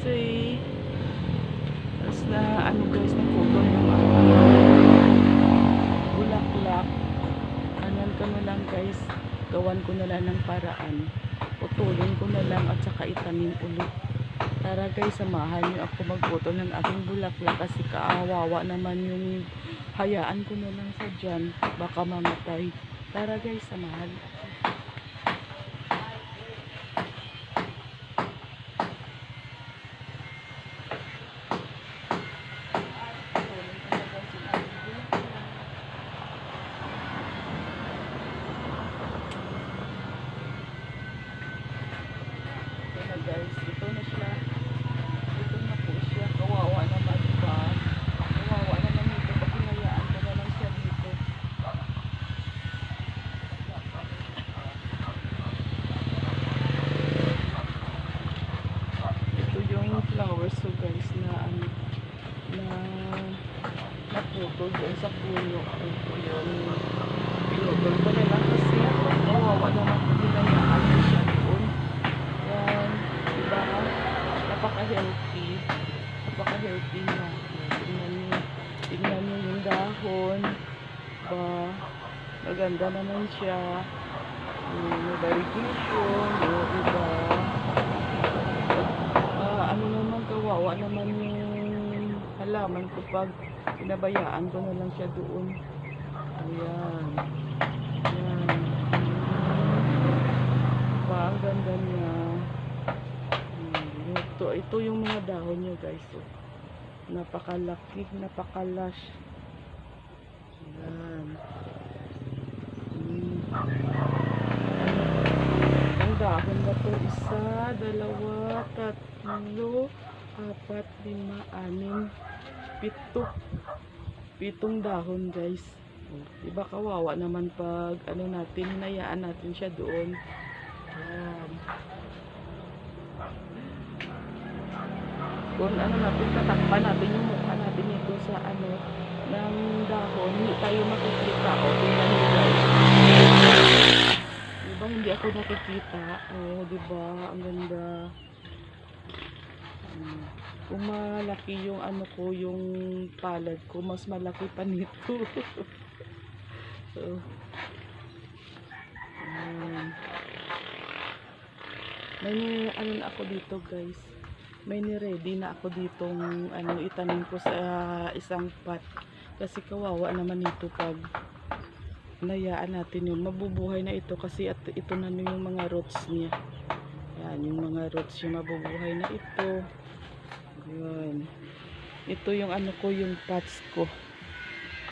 kasi tapos na ano guys, naputol yung bulaklak. Anan ko na lang guys, gawan ko na lang ng paraan, putulin ko na lang at saka itanim ulit. Tara guys, samahan niyo ako magputol ng aking bulaklak kasi kaawawa naman yung hayaan ko na lang sa dyan, baka mamatay. Tara guys, samahan. Guys, ito na siya. Ito na po siya. Kawawa naman ba? Kawawa naman ito. Pakinayaan ko na lang siya dito. Ito yung flowers so guys na ano, na naputol doon sa puno. Ito yung pinutol ko na lang kasi kawawa naman pakinayaan ko siya doon. Yan. Diba? Napaka-healthy. Napaka-healthy niya. Tingnan niyo yung dahon. Diba? Maganda naman siya. May variegation. Diba? Ano naman, kawawa naman yung halaman ko pag pinabayaan ko na lang siya doon. Ayan. Ayan. Diba? Ang ganda niya. Ito yung mga dahon niya guys. So, napakalaki, napakalash. Ayan. Ang dahon na to, 1, 2, 3, 4, 5, 6, 7. 7 dahon guys. Diba kawawa naman pag ano natin, hinayaan natin siya doon. Ayan. Kung ano natin, tatakpan natin yung mukha natin ito sa ano ng dahon, hindi tayo makikita. O, tingnan nyo guys. Diba hindi ako nakikita? O, diba? Ang ganda. Kung malaki yung ano ko, yung palad ko, mas malaki pa nito. So, may ano na ako dito guys. May ni-ready na ako ditong ano, itanim ko sa isang pot. Kasi kawawa naman ito pag nayaan natin yun. Mabubuhay na ito kasi at ito na yung mga roots niya. Yan, yung mga roots yung mabubuhay na ito. Yan. Ito yung ano ko, yung pots ko.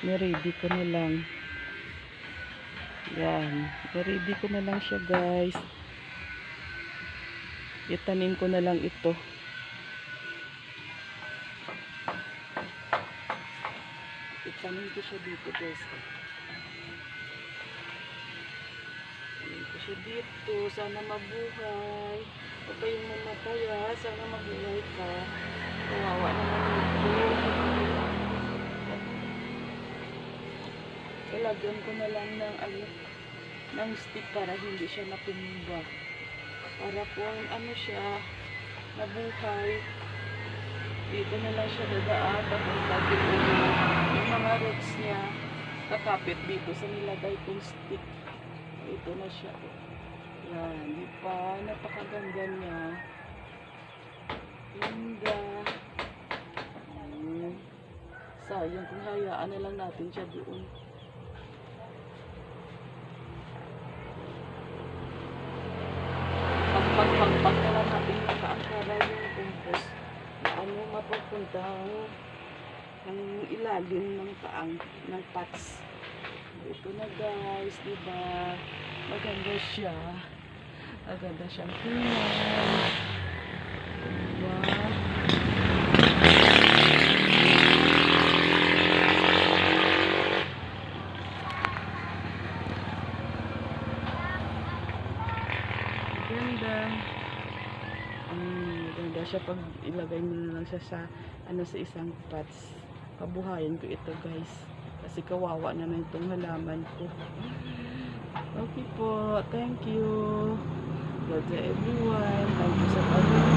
Ni-ready ko na lang. Yan. Ni-ready ko na lang siya guys. Itanim ko na lang ito. Itanim ko siya dito guys. Itanim ko siya dito. Sana mabuhay. Huwag kayong mamatay ha. Sana mabuhay ka. Kawawa naman ito. Ilagyan ko na lang ng ng stick para hindi siya natumba. Para kung ano siya nabuhay, dito na lang siya dadaan. Tapos lagi yung mga roots niya kakapit dito sa nilagay kong stick. Ito na siya. Yan, di ba? Napakaganda niya. Ganda. Sayang kung hayaan na lang natin siya doon. Pag na lang natin nakaangkara yung compost na ano mapapunta ang ilalim ng paang ng pots. Ito na guys, diba? Maganda siya. Maganda siyang tingnan. Diba? Ganda. Ganda siya pag ilagay mo na lang siya sa ano, sa isang pots. Pabuhayin ko ito guys. Kasi kawawa naman itong halaman ko. Okay po. Thank you. God bless everyone. Thank you sa pag